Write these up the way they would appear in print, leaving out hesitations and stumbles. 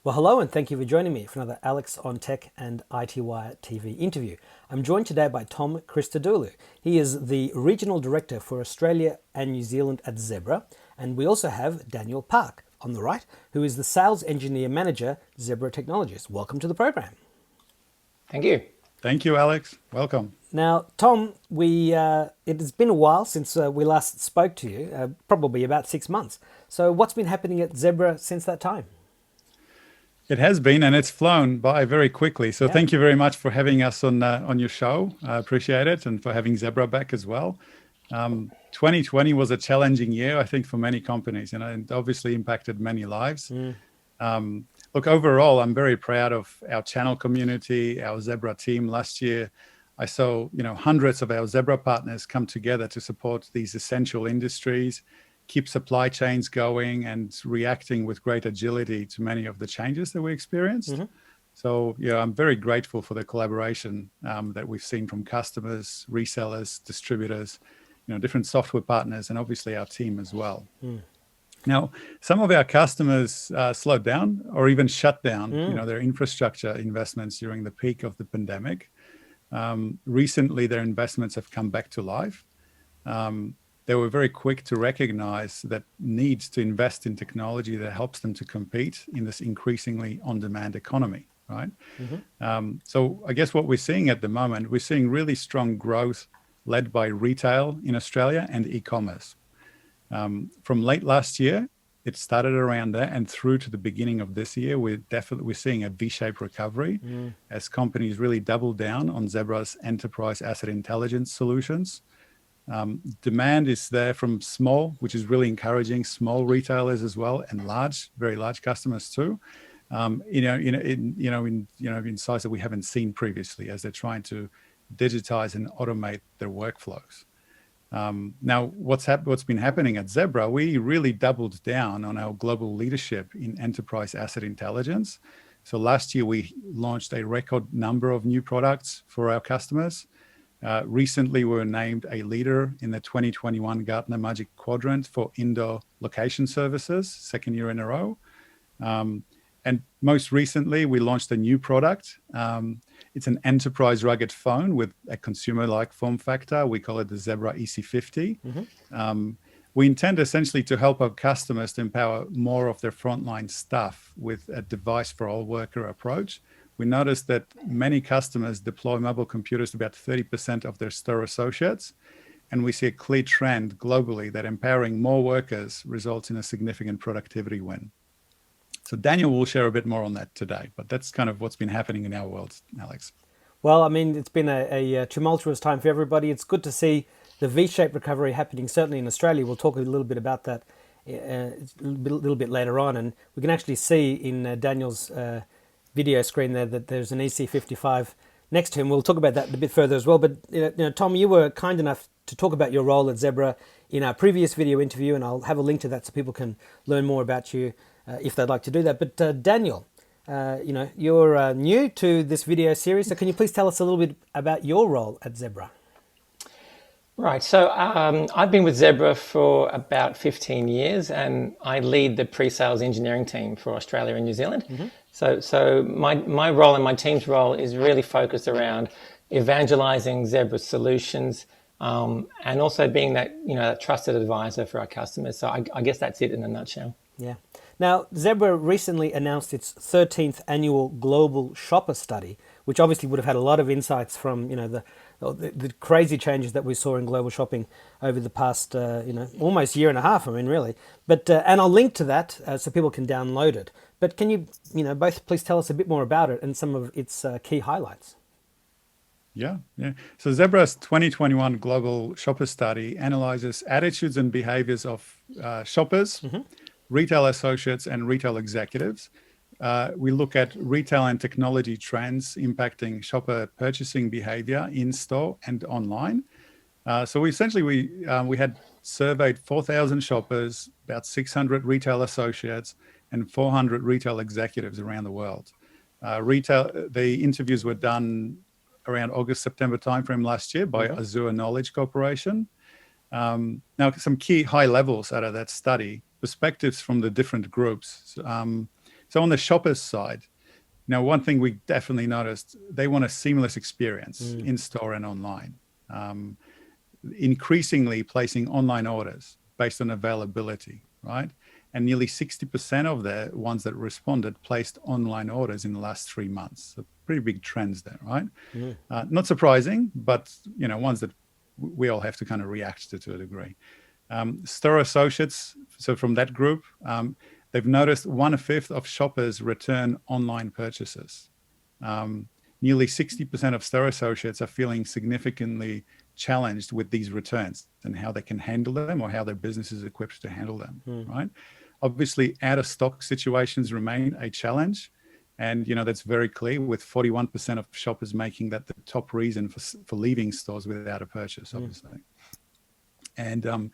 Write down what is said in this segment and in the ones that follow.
Well, hello, and thank you for joining me for another Alex on Tech and iTWire TV interview. I'm joined today by Tom Christodoulou. He is the Regional Director for Australia and New Zealand at Zebra, and we also have Daniel Park on the right, who is the Sales Engineer Manager, Zebra Technologies. Welcome to the program. Thank you. Thank you, Alex. Welcome. Now, Tom, it has been a while since we last spoke to you, probably about 6 months. So what's been happening at Zebra since that time? It has been, and it's flown by very quickly. So Yeah. thank you very much for having us on your show. I appreciate it, and for having Zebra back as well. 2020 was a challenging year, I think, for many companies, and it obviously impacted many lives. Look, overall, I'm very proud of our channel community, our Zebra team. Last year, I saw hundreds of our Zebra partners come together to support these essential industries, keep supply chains going, and reacting with great agility to many of the changes that we experienced. So, I'm very grateful for the collaboration that we've seen from customers, resellers, distributors, different software partners, and obviously our team as well. Now, some of our customers slowed down or even shut down, their infrastructure investments during the peak of the pandemic. Recently, their investments have come back to life. They were very quick to recognize that needs to invest in technology that helps them to compete in this increasingly on-demand economy, right? So I guess what we're seeing at the moment, we're seeing really strong growth led by retail in Australia and e-commerce. From late last year, it started around there, and through to the beginning of this year, we're seeing a V-shaped recovery as companies really double down on Zebra's enterprise asset intelligence solutions. Demand is there from small, which is really encouraging, small retailers as well, and very large customers too. In size that we haven't seen previously, as they're trying to digitize and automate their workflows. Now, what's been happening at Zebra, we really doubled down on our global leadership in enterprise asset intelligence. So last year, we launched a record number of new products for our customers. Recently, we were named a leader in the 2021 Gartner Magic Quadrant for indoor location services, second year in a row. And most recently, we launched a new product. It's an enterprise rugged phone with a consumer-like form factor. We call it the Zebra EC50. We intend essentially to help our customers to empower more of their frontline staff with a device for all worker approach. We noticed that many customers deploy mobile computers to about 30% of their store associates. And we see a clear trend globally that empowering more workers results in a significant productivity win. So Daniel will share a bit more on that today, but that's kind of what's been happening in our world, Alex. Well, I mean, it's been a tumultuous time for everybody. It's good to see the V-shaped recovery happening, certainly in Australia. We'll talk a little bit about that a little bit later on. And we can actually see in Daniel's video screen there that there's an EC55 next to him. We'll talk about that a bit further as well. But Tom, you were kind enough to talk about your role at Zebra in our previous video interview, and I'll have a link to that so people can learn more about you if they'd like to do that. But Daniel, you're new to this video series, so can you please tell us a little bit about your role at Zebra? Right, so I've been with Zebra for about 15 years, and I lead the pre-sales engineering team for Australia and New Zealand. So my role and my team's role is really focused around evangelizing Zebra's solutions, and also being that trusted advisor for our customers. So I guess that's it in a nutshell. Yeah. Now, Zebra recently announced its 13th annual Global Shopper Study, which obviously would have had a lot of insights from the crazy changes that we saw in global shopping over the past almost year and a half. I mean, really. But and I'll link to that so people can download it. But can you both please tell us a bit more about it and some of its key highlights? Yeah. So Zebra's 2021 Global Shopper Study analyzes attitudes and behaviors of shoppers, retail associates, and retail executives. We look at retail and technology trends impacting shopper purchasing behavior in store and online. So we had surveyed 4,000 shoppers, about 600 retail associates, and 400 retail executives around the world. The interviews were done around August, September timeframe last year by Azure Knowledge Corporation. Now, some key high levels out of that study, perspectives from the different groups. So on the shopper's side, now one thing we definitely noticed, they want a seamless experience in store and online. Increasingly placing online orders based on availability, right? And nearly 60% of the ones that responded placed online orders in the last 3 months. So pretty big trends there, right? Not surprising, but ones that we all have to kind of react to a degree. Store associates, so from that group, they've noticed 1/5 of shoppers return online purchases. Nearly 60% of store associates are feeling significantly challenged with these returns and how they can handle them or how their business is equipped to handle them, right? Obviously, out of stock situations remain a challenge. And, that's very clear with 41% of shoppers making that the top reason for leaving stores without a purchase, obviously. And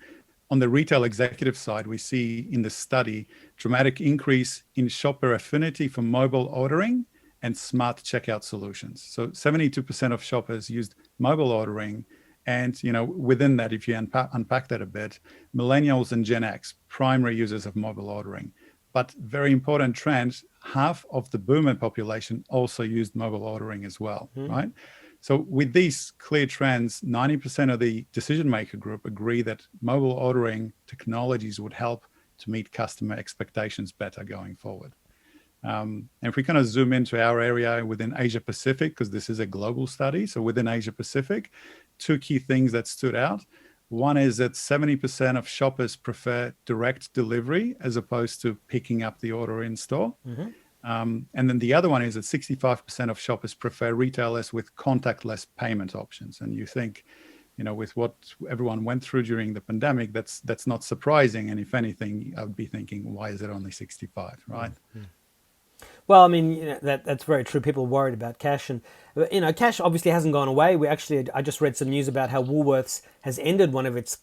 on the retail executive side, we see in the study dramatic increase in shopper affinity for mobile ordering and smart checkout solutions. So 72% of shoppers used mobile ordering. And, within that, if you unpack that a bit, millennials and Gen X, primary users of mobile ordering. But very important trend, half of the boomer population also used mobile ordering as well, right? So with these clear trends, 90% of the decision maker group agree that mobile ordering technologies would help to meet customer expectations better going forward. And if we kind of zoom into our area within Asia Pacific, because this is a global study, so within Asia Pacific, 2 key things that stood out. One is that 70% of shoppers prefer direct delivery as opposed to picking up the order in store. And then the other one is that 65% of shoppers prefer retailers with contactless payment options. And you think, with what everyone went through during the pandemic, that's not surprising. And if anything, I would be thinking, why is it only 65, right? Well, I mean, that's very true. People are worried about cash, and cash obviously hasn't gone away. I just read some news about how Woolworths has ended one of its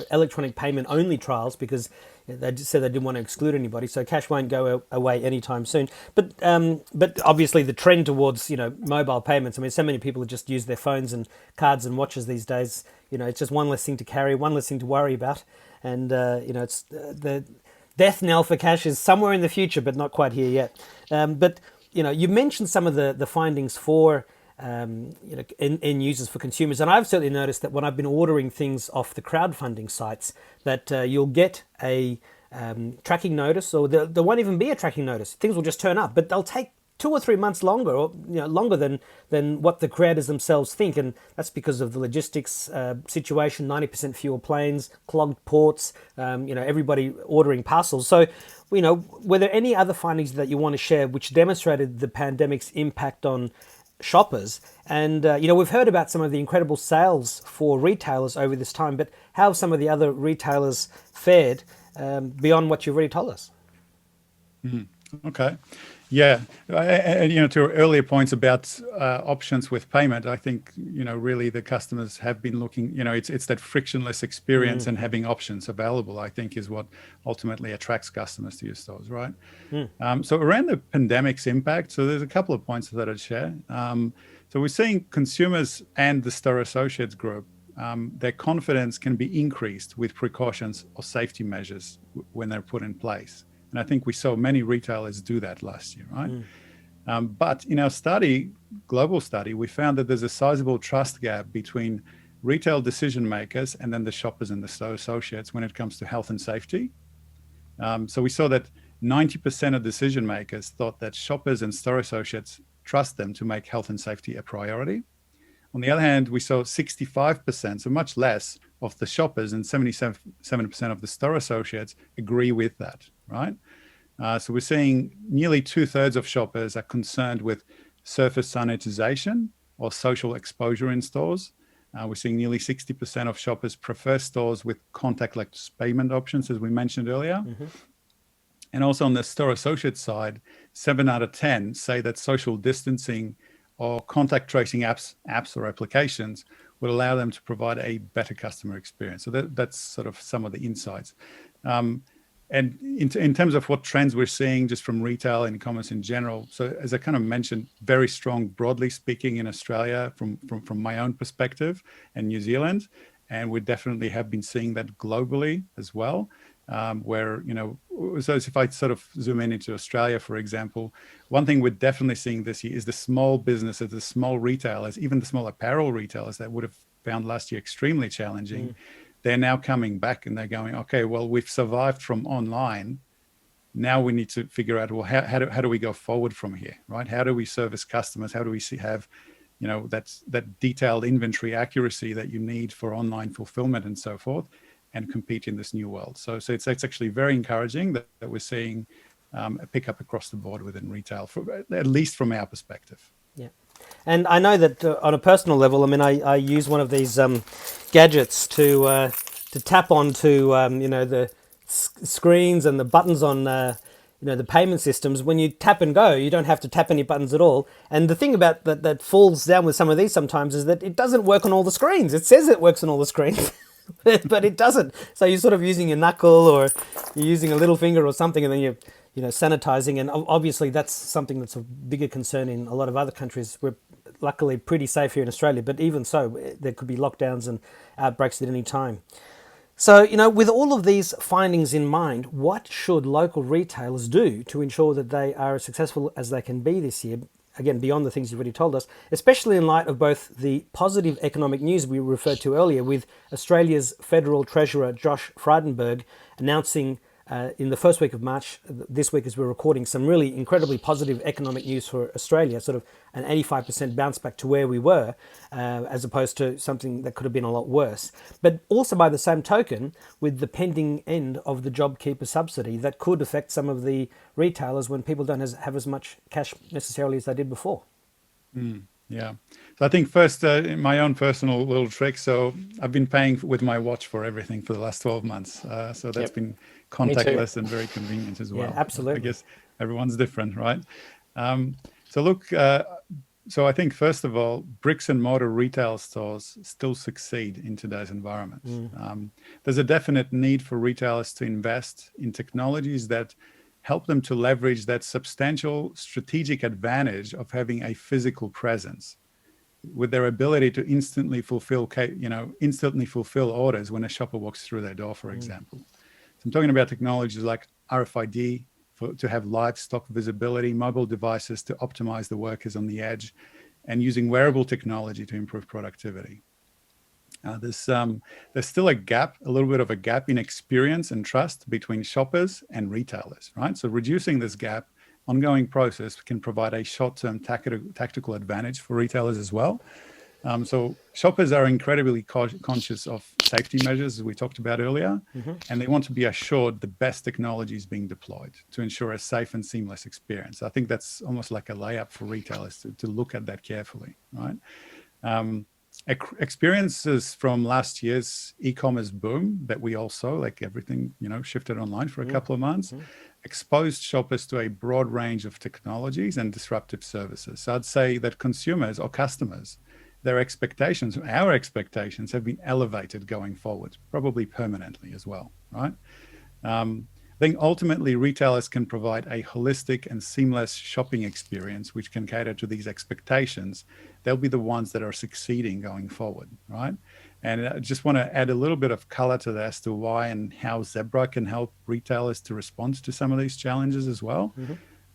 electronic payment only trials because they said they didn't want to exclude anybody. So cash won't go away anytime soon. But obviously the trend towards mobile payments. I mean, so many people just use their phones and cards and watches these days. It's just one less thing to carry, one less thing to worry about, and it's the death knell for cash is somewhere in the future, but not quite here yet. But you mentioned some of the findings for end users, for consumers, and I've certainly noticed that when I've been ordering things off the crowdfunding sites, that you'll get a tracking notice, or there won't even be a tracking notice. Things will just turn up, but they'll take 2 or 3 months longer, or longer than what the creators themselves think, and that's because of the logistics situation. 90% fewer planes, clogged ports, everybody ordering parcels. So, were there any other findings that you want to share which demonstrated the pandemic's impact on shoppers? And we've heard about some of the incredible sales for retailers over this time, but how have some of the other retailers fared beyond what you've already told us? Okay. Yeah, and to earlier points about options with payment, I think really the customers have been looking. It's that frictionless experience and having options available, I think, is what ultimately attracts customers to your stores, right? So around the pandemic's impact, so there's a couple of points that I'd share. So we're seeing consumers and the store associates group, their confidence can be increased with precautions or safety measures when they're put in place. And I think we saw many retailers do that last year, right? But in our study, global study, we found that there's a sizable trust gap between retail decision makers and then the shoppers and the store associates when it comes to health and safety. So we saw that 90% of decision makers thought that shoppers and store associates trust them to make health and safety a priority. On the other hand, we saw 65%, so much less, of the shoppers and 77% of the store associates agree with that, right? So we're seeing nearly 2/3 of shoppers are concerned with surface sanitization or social exposure in stores. We're seeing nearly 60% of shoppers prefer stores with contactless payment options, as we mentioned earlier. And also on the store associate side, 7 out of 10 say that social distancing or contact tracing apps or applications would allow them to provide a better customer experience. So that's sort of some of the insights. And in terms of what trends we're seeing just from retail and e-commerce in general, so as I kind of mentioned, very strong, broadly speaking, in Australia from my own perspective, and New Zealand. And we definitely have been seeing that globally as well. where, so if I sort of zoom in into Australia, for example, one thing we're definitely seeing this year is the small businesses, the small retailers, even the small apparel retailers that would have found last year extremely challenging. They're now coming back and they're going, okay, well, we've survived from online. Now we need to figure out, well, how do we go forward from here, right? How do we service customers? How do we have, that detailed inventory accuracy that you need for online fulfillment and so forth, and compete in this new world? So it's actually very encouraging that we're seeing a pickup across the board within retail, at least from our perspective. Yeah. And I know that on a personal level, I mean, I use one of these gadgets to tap onto, the screens and the buttons on, the payment systems. When you tap and go, you don't have to tap any buttons at all. And the thing about that falls down with some of these sometimes is that it doesn't work on all the screens. It says it works on all the screens, but it doesn't. So you're sort of using your knuckle, or you're using a little finger or something, and then you're sanitizing. And obviously that's something that's a bigger concern in a lot of other countries. We're luckily pretty safe here in Australia, but even so, there could be lockdowns and outbreaks at any time. So, with all of these findings in mind, what should local retailers do to ensure that they are as successful as they can be this year? Again, beyond the things you've already told us, especially in light of both the positive economic news we referred to earlier, with Australia's Federal Treasurer Josh Frydenberg announcing in the first week of March, this week as we're recording, some really incredibly positive economic news for Australia, sort of an 85% bounce back to where we were, as opposed to something that could have been a lot worse. But also by the same token, with the pending end of the JobKeeper subsidy, that could affect some of the retailers when people don't have as much cash necessarily as they did before. Yeah. So I think first, my own personal little trick. So I've been paying with my watch for everything for the last 12 months. So that's been contactless and very convenient as well. Yeah, absolutely. I guess everyone's different, right? So look, so I think first of all, bricks and mortar retail stores still succeed in today's environment. There's a definite need for retailers to invest in technologies that help them to leverage that substantial strategic advantage of having a physical presence, with their ability to instantly fulfill orders when a shopper walks through their door, for example. So I'm talking about technologies like RFID to have live stock visibility, mobile devices to optimize the workers on the edge, and using wearable technology to improve productivity. There's still a little bit of a gap in experience and trust between shoppers and retailers, right? So reducing this gap, ongoing process, can provide a short-term tactical advantage for retailers as well. So shoppers are incredibly conscious of safety measures, as we talked about earlier, and they want to be assured the best technology is being deployed to ensure a safe and seamless experience. I think that's almost like a layup for retailers to look at that carefully, right? Experiences from last year's e-commerce boom that we all saw, like everything, shifted online for a couple of months, exposed shoppers to a broad range of technologies and disruptive services. So I'd say that consumers or customers, our expectations have been elevated going forward, probably permanently as well, right? I think ultimately retailers can provide a holistic and seamless shopping experience which can cater to these expectations. They'll be the ones that are succeeding going forward, right? And I just want to add a little bit of color to that as to why and how Zebra can help retailers to respond to some of these challenges as well.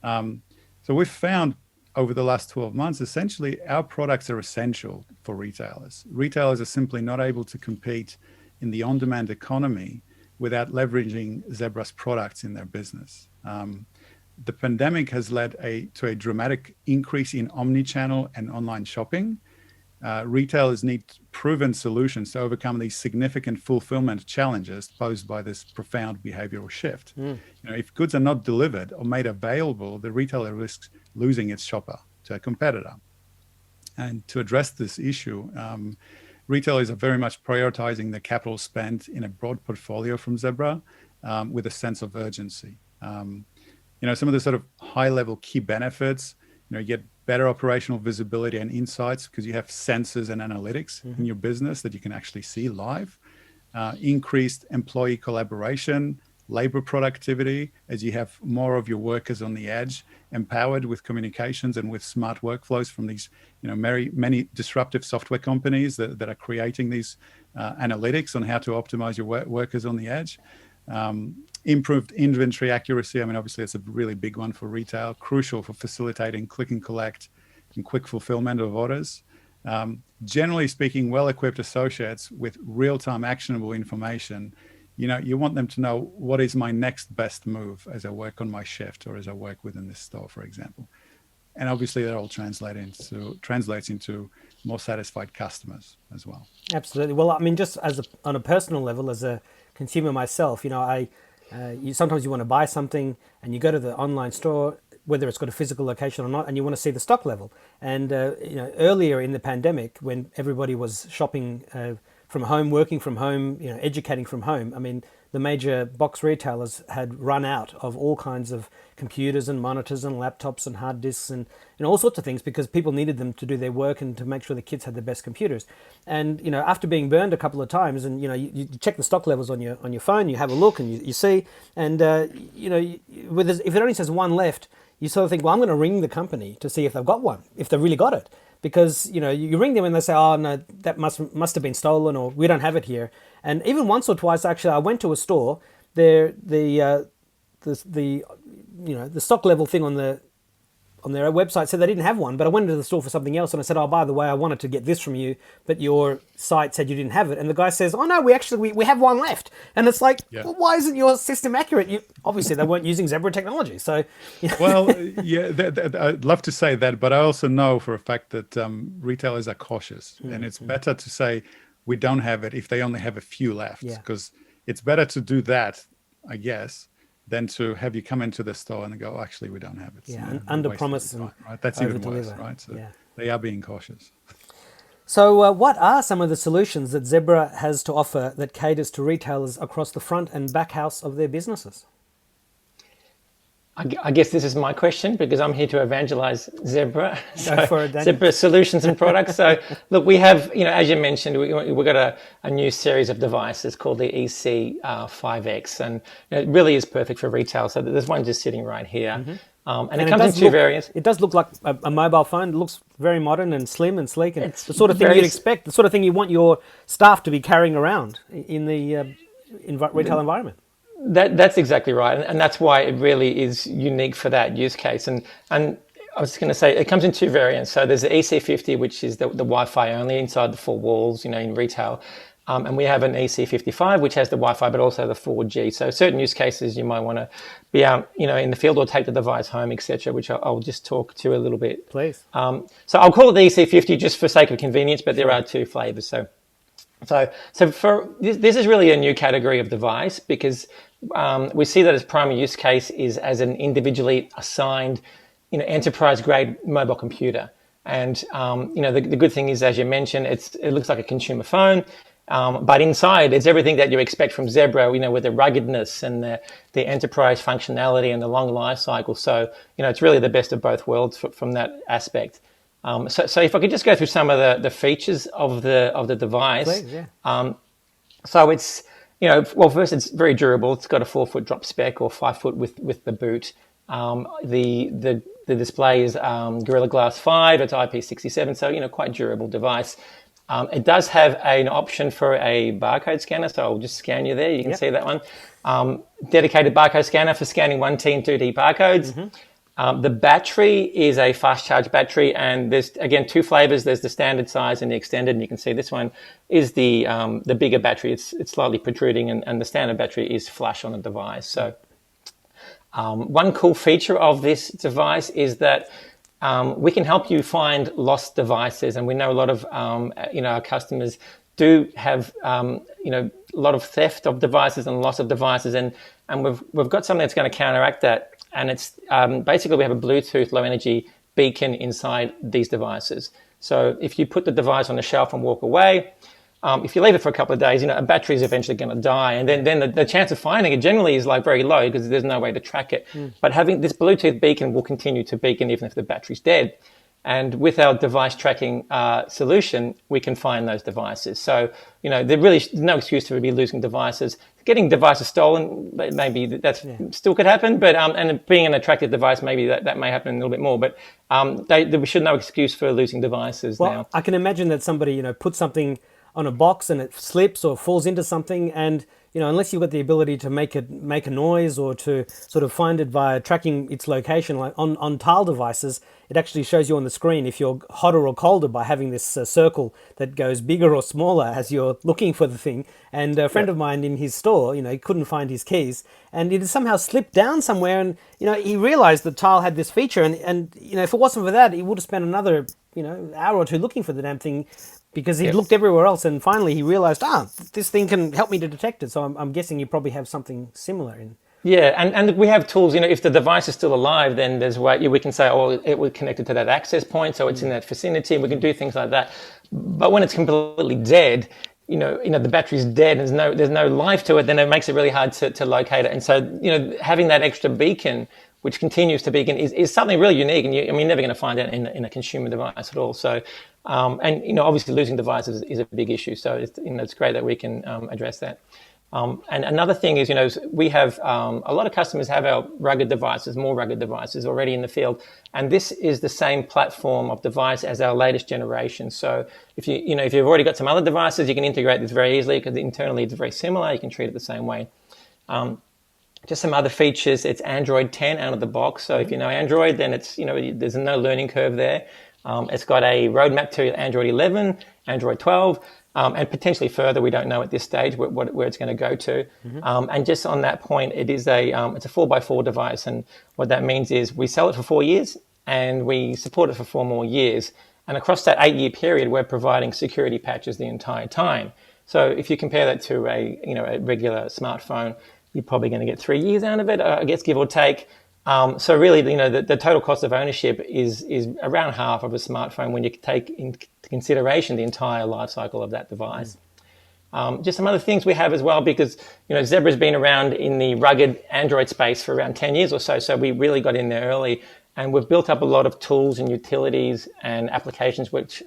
So we've found over the last 12 months, essentially our products are essential for retailers. Retailers are simply not able to compete in the on-demand economy without leveraging Zebra's products in their business. The pandemic has led to a dramatic increase in omni-channel and online shopping. Retailers need proven solutions to overcome these significant fulfillment challenges posed by this profound behavioral shift. If goods are not delivered or made available, the retailer risks losing its shopper to a competitor. And to address this issue, retailers are very much prioritizing the capital spent in a broad portfolio from Zebra with a sense of urgency. Some of the sort of high-level key benefits, you get better operational visibility and insights because you have sensors and analytics in your business that you can actually see live. Increased employee collaboration, labor productivity, as you have more of your workers on the edge, empowered with communications and with smart workflows from these, many disruptive software companies that are creating these analytics on how to optimize your workers on the edge. Improved inventory accuracy. I mean, obviously, it's a really big one for retail, crucial for facilitating click and collect and quick fulfillment of orders. Generally speaking, well-equipped associates with real-time actionable information. You want them to know, what is my next best move as I work on my shift or as I work within this store, for example. And obviously that all translates into more satisfied customers as well. Absolutely. Well, I mean, just on a personal level, as a consumer myself, sometimes you want to buy something and you go to the online store, whether it's got a physical location or not, and you want to see the stock level. And earlier in the pandemic, when everybody was shopping from home, working from home, educating from home, I mean, the major box retailers had run out of all kinds of computers and monitors and laptops and hard disks and all sorts of things, because people needed them to do their work and to make sure the kids had the best computers. And after being burned a couple of times, and you check the stock levels on your phone, you have a look and you see, and if it only says one left, you sort of think, well, I'm going to ring the company to see if they've got one, if they've really got it. Because you ring them and they say, oh no, that must have been stolen, or we don't have it here. And even once or twice, actually, I went to a store. The stock level thing on their website said they didn't have one, but I went into the store for something else and I said, oh, by the way, I wanted to get this from you, but your site said you didn't have it. And the guy says, oh no, we have one left. And it's like, well, why isn't your system accurate? Obviously, they weren't using Zebra technology. So, well, yeah, I'd love to say that, but I also know for a fact that retailers are cautious, and it's better to say we don't have it if they only have a few left, because it's better to do that, I guess, than to have you come into the store and go, actually, we don't have it. Yeah, and under promise and right? That's even worse, over-deliver. right? So they are being cautious. So what are some of the solutions that Zebra has to offer that caters to retailers across the front and back house of their businesses? I guess this is my question, because I'm here to evangelize Zebra. Go for it, Dan. Zebra solutions and products. So look, we have, as you mentioned, we've got a new series of devices called the EC5X, and it really is perfect for retail. So there's one just sitting right here. Mm-hmm. And it comes in two variants. It does look like a mobile phone. It looks very modern and slim and sleek, and it's the sort of thing you'd expect, the sort of thing you want your staff to be carrying around in the retail environment. That's exactly right, and that's why it really is unique for that use case. And I was just going to say, it comes in two variants. So there's the EC50, which is the Wi-Fi only inside the four walls, in retail. And we have an EC55, which has the Wi-Fi, but also the 4G. So certain use cases you might want to be out, in the field or take the device home, etc., which I'll just talk to a little bit. Please. So I'll call it the EC50 just for sake of convenience, but there are two flavors. So for this is really a new category of device, because we see that its primary use case is as an individually assigned, enterprise-grade mobile computer. And the good thing is, as you mentioned, it looks like a consumer phone, but inside it's everything that you expect from Zebra, with the ruggedness and the enterprise functionality and the long life cycle. So it's really the best of both worlds from that aspect. So if I could just go through some of the features of the device. Please, yeah. So it's, first, it's very durable. It's got a 4-foot drop spec, or 5 foot with the boot. The display is Gorilla Glass 5. It's IP67, so quite durable device. It does have an option for a barcode scanner, so I'll just scan you there. You can see that one. Dedicated barcode scanner for scanning 1T and 2D barcodes. Mm-hmm. The battery is a fast charge battery, and there's, again, two flavors. There's the standard size and the extended, and you can see this one is the bigger battery. It's slightly protruding, and the standard battery is flush on the device. So one cool feature of this device is that we can help you find lost devices, and we know a lot of our customers do have a lot of theft of devices and loss of devices, and we've got something that's going to counteract that. And it's basically, we have a Bluetooth low energy beacon inside these devices. So if you put the device on the shelf and walk away, if you leave it for a couple of days, a battery is eventually going to die. And then the chance of finding it generally is very low, because there's no way to track it. But having this Bluetooth beacon will continue to beacon even if the battery's dead. And with our device tracking solution, we can find those devices. So, there really is no excuse to be losing devices. Getting devices stolen, maybe that still could happen, but and being an attractive device, maybe that may happen a little bit more. But we should no excuse for losing devices now. I can imagine that somebody, put something on a box and it slips or falls into something, and unless you've got the ability to make a noise or to sort of find it via tracking its location, like on tile devices, it actually shows you on the screen if you're hotter or colder by having this circle that goes bigger or smaller as you're looking for the thing. And a friend of mine in his store, he couldn't find his keys, and it had somehow slipped down somewhere, and he realized the tile had this feature, and if it wasn't for that, he would have spent another hour or two looking for the damn thing, because he looked everywhere else, and finally he realized, this thing can help me to detect it. So I'm guessing you probably have something similar in. Yeah, and we have tools, if the device is still alive, then there's way we can say, it was connected to that access point, so it's in that vicinity, and we can do things like that. But when it's completely dead, the battery's dead, and there's no life to it, then it makes it really hard to locate it. And so, having that extra beacon, which continues to beacon, is something really unique, and you're never going to find it in a consumer device at all. So, and obviously losing devices is a big issue. So it's great that we can address that. And another thing is, we have a lot of customers have our more rugged devices already in the field, and this is the same platform of device as our latest generation. So if you've already got some other devices, you can integrate this very easily because internally it's very similar. You can treat it the same way. Just some other features. It's Android 10 out of the box. So if you know Android, then it's there's no learning curve there. It's got a roadmap to Android 11, Android 12. And potentially further, we don't know at this stage where it's going to go to. And just on that point, it's a 4x4 device, and what that means is we sell it for 4 years and we support it for 4 more years. And across that 8-year period, we're providing security patches the entire time. So if you compare that to a regular smartphone, you're probably going to get 3 years out of it, I guess, give or take. So really, the total cost of ownership is around half of a smartphone when you take into consideration the entire life cycle of that device. Just some other things we have as well, because Zebra's been around in the rugged Android space for around 10 years or so. So we really got in there early, and we've built up a lot of tools and utilities and applications which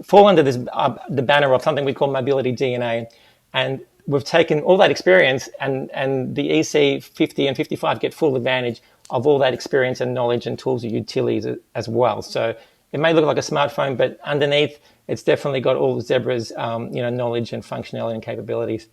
fall under the banner of something we call mobility DNA. And we've taken all that experience, and the EC50 and 55 get full advantage of all that experience and knowledge and tools and utilities as well. So it may look like a smartphone, but underneath, it's definitely got all of Zebra's knowledge and functionality and capabilities.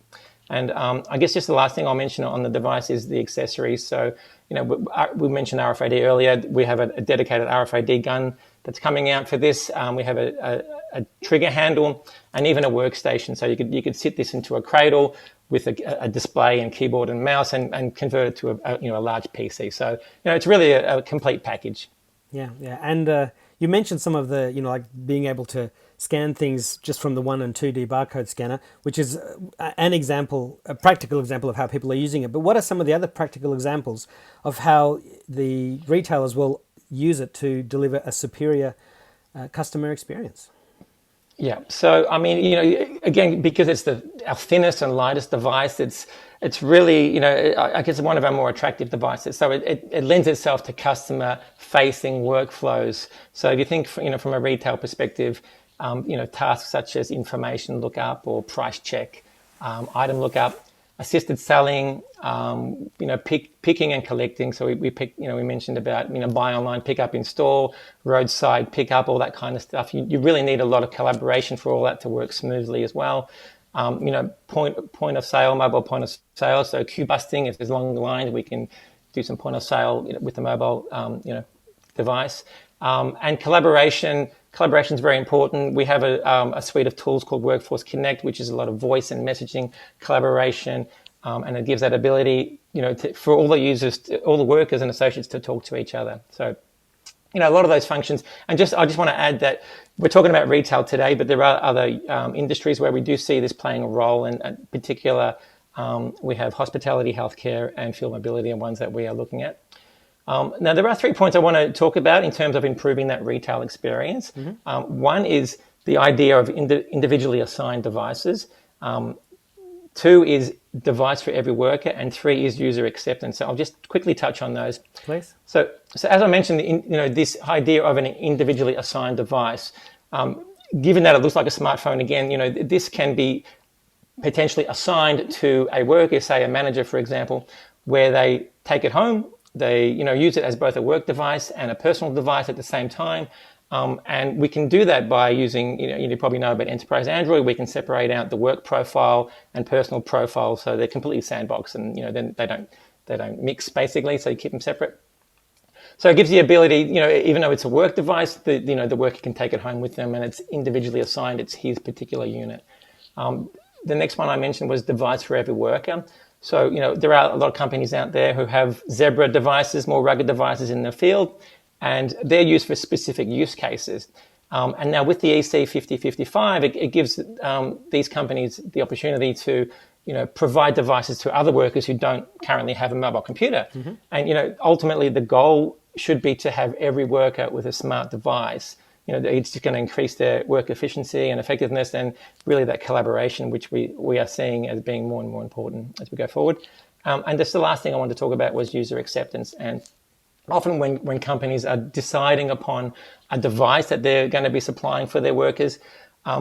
And I guess just the last thing I'll mention on the device is the accessories. So we mentioned RFID earlier. We have a dedicated RFID gun that's coming out for this. We have a trigger handle and even a workstation. So you could sit this into a cradle with a display and keyboard and mouse and convert it to a large PC. So it's really a complete package. Yeah. And you mentioned some of the like being able to scan things just from the 1 and 2D barcode scanner, which is a practical example of how people are using it. But what are some of the other practical examples of how the retailers will use it to deliver a superior customer experience? Yeah. So, I mean, again, because it's our thinnest and lightest device, it's really, I guess one of our more attractive devices. So it lends itself to customer-facing workflows. So if you think, from a retail perspective, tasks such as information lookup or price check, item lookup, assisted selling, picking and collecting. So we pick, we mentioned about, buy online, pick up in store, roadside pickup, all that kind of stuff. You really need a lot of collaboration for all that to work smoothly as well. Point of sale, mobile point of sale. So queue busting, if there's long lines, we can do some point of sale with the mobile, device. And collaboration is very important. We have a suite of tools called Workforce Connect, which is a lot of voice and messaging collaboration, and it gives that ability, for all the users, all the workers and associates to talk to each other. So, a lot of those functions. And I just want to add that we're talking about retail today, but there are other industries where we do see this playing a role. And in particular, we have hospitality, healthcare, and field mobility are ones that we are looking at. Now, there are 3 points I want to talk about in terms of improving that retail experience. One is the idea of individually assigned devices. 2 is device for every worker, and 3 is user acceptance. So I'll just quickly touch on those. Please. So as I mentioned, this idea of an individually assigned device, given that it looks like a smartphone, again, this can be potentially assigned to a worker, say a manager, for example, where they take it home. They, use it as both a work device and a personal device at the same time. And we can do that by using, you probably know about Enterprise Android. We can separate out the work profile and personal profile, so they're completely sandboxed, and then they don't mix basically. So you keep them separate. So it gives the ability, even though it's a work device, the worker can take it home with them, and it's individually assigned. It's his particular unit. The next one I mentioned was device for every worker. So, there are a lot of companies out there who have Zebra devices, more rugged devices in the field, and they're used for specific use cases. And now with the EC5055, it gives these companies the opportunity to, provide devices to other workers who don't currently have a mobile computer. Mm-hmm. And, ultimately the goal should be to have every worker with a smart device. It's just going to increase their work efficiency and effectiveness, and really that collaboration, which we are seeing as being more and more important as we go forward. And just the last thing I wanted to talk about was user acceptance. And often when companies are deciding upon a device that they're going to be supplying for their workers,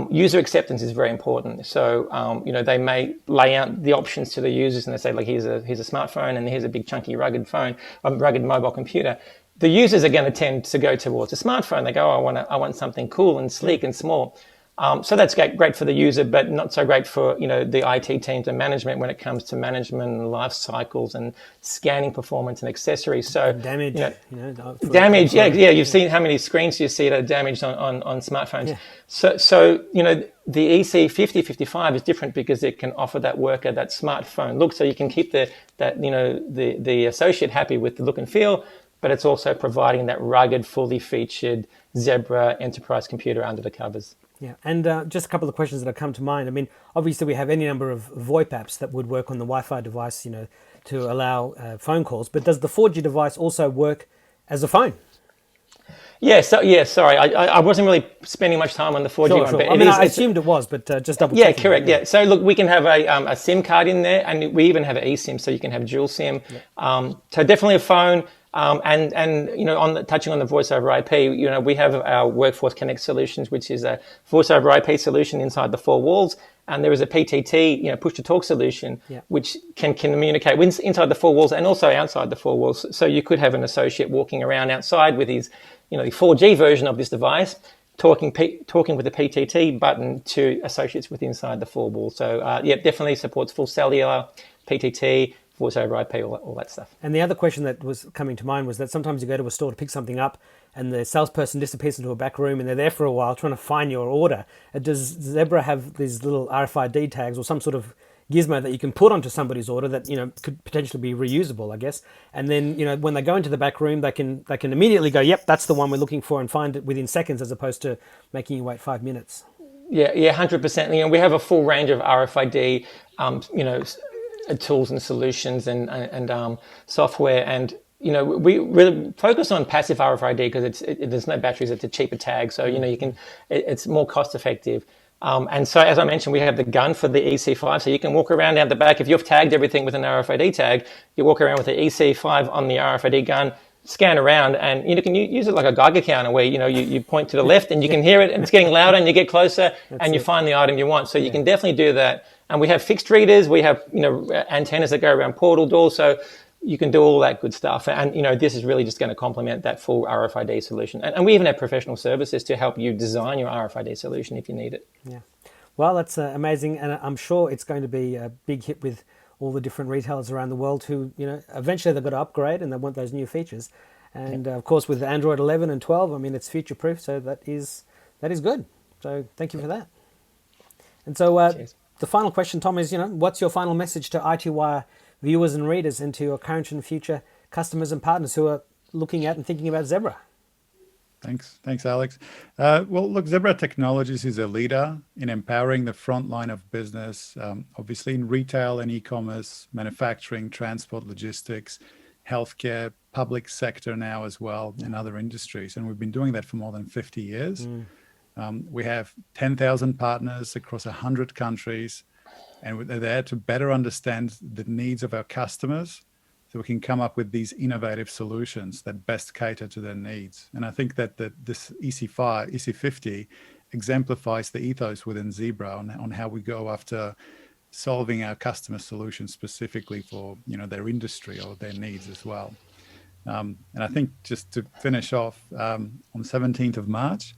user acceptance is very important. So, they may lay out the options to the users, and they say, like, here's a smartphone, and here's a big chunky rugged phone, a rugged mobile computer. The users are going to tend to go towards a smartphone. They go, I want something cool and sleek and small. So that's great for the user, but not so great for, the IT teams and management when it comes to management and life cycles and scanning performance and accessories. So damage, damage. Yeah. You've seen how many screens you see that are damaged on smartphones. Yeah. So the EC5055 is different because it can offer that worker that smartphone look. So you can keep the associate happy with the look and feel, but it's also providing that rugged, fully featured Zebra enterprise computer under the covers. Yeah, and just a couple of questions that have come to mind. I mean, obviously we have any number of VoIP apps that would work on the Wi-Fi device, to allow phone calls. But does the 4G device also work as a phone? Yeah, sorry, I wasn't really spending much time on the 4G one. Sure. But I assumed it was, but just double checking. Yeah, correct. Yeah. So look, we can have a SIM card in there, and we even have an eSIM, so you can have dual SIM. Yeah. So definitely a phone. Touching on the voice over IP, we have our Workforce Connect solutions, which is a voice over IP solution inside the four walls. And there is a PTT, push to talk solution, which can communicate inside the four walls and also outside the four walls. So you could have an associate walking around outside with his, the 4G version of this device, talking with the PTT button to associates with inside the four walls. So definitely supports full cellular, PTT, voice over IP, all that stuff. And the other question that was coming to mind was that sometimes you go to a store to pick something up and the salesperson disappears into a back room and they're there for a while trying to find your order. Does Zebra have these little RFID tags or some sort of gizmo that you can put onto somebody's order that could potentially be reusable, I guess? And then when they go into the back room, they can immediately go, yep, that's the one we're looking for, and find it within seconds as opposed to making you wait 5 minutes. Yeah, 100%. We have a full range of RFID, tools and solutions and software, and we really focus on passive RFID because there's no batteries. It's a cheaper tag, so it's more cost effective. And so, as I mentioned, we have the gun for the EC5, so you can walk around out the back. If you've tagged everything with an RFID tag, you walk around with the EC5 on the RFID gun, scan around, and you can use it like a Geiger counter where you point to the left and you can hear it, and it's getting louder, and you get closer and you find the item you want. So you can definitely do that. And we have fixed readers, we have antennas that go around portal doors, so you can do all that good stuff. And this is really just going to complement that full RFID solution. And we even have professional services to help you design your RFID solution if you need it. Yeah, well, that's amazing, and I'm sure it's going to be a big hit with all the different retailers around the world who, eventually they've got to upgrade and they want those new features. And of course, with Android 11 and 12, I mean, it's future-proof, so that is good. So thank you for that. And so the final question, Tom, is, what's your final message to iTWire viewers and readers, and to your current and future customers and partners who are looking at and thinking about Zebra? Thanks, Alex. Well, look, Zebra Technologies is a leader in empowering the front line of business, obviously in retail and e-commerce, manufacturing, transport, logistics, healthcare, public sector now as well, and other industries. And we've been doing that for more than 50 years. We have 10,000 partners across 100 countries, and they're there to better understand the needs of our customers, so we can come up with these innovative solutions that best cater to their needs. And I think that this EC50 exemplifies the ethos within Zebra on how we go after solving our customer solutions specifically for their industry or their needs as well. And I think just to finish off, on the 17th of March,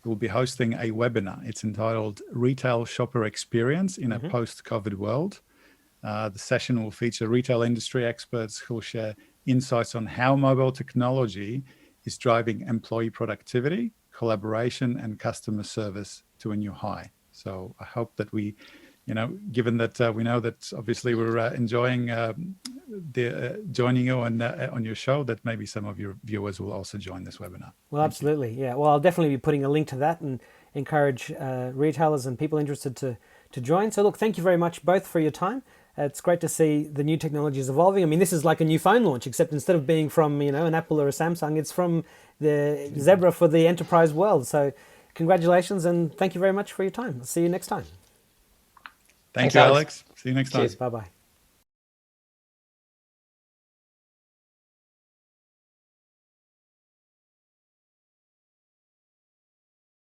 we'll be hosting a webinar. It's entitled Retail Shopper Experience in a Post-COVID World. The session will feature retail industry experts who will share insights on how mobile technology is driving employee productivity, collaboration, and customer service to a new high. So I hope that we, given that we know that obviously we're enjoying joining you on your show, that maybe some of your viewers will also join this webinar. Well, absolutely, yeah. Well, I'll definitely be putting a link to that and encourage retailers and people interested to join. So look, thank you very much both for your time. It's great to see the new technologies evolving. I mean, this is like a new phone launch, except instead of being from, an Apple or a Samsung, it's from the Zebra for the enterprise world. So congratulations and thank you very much for your time. I'll see you next time. Thank you, Alex. See you next time. Cheers. Bye-bye.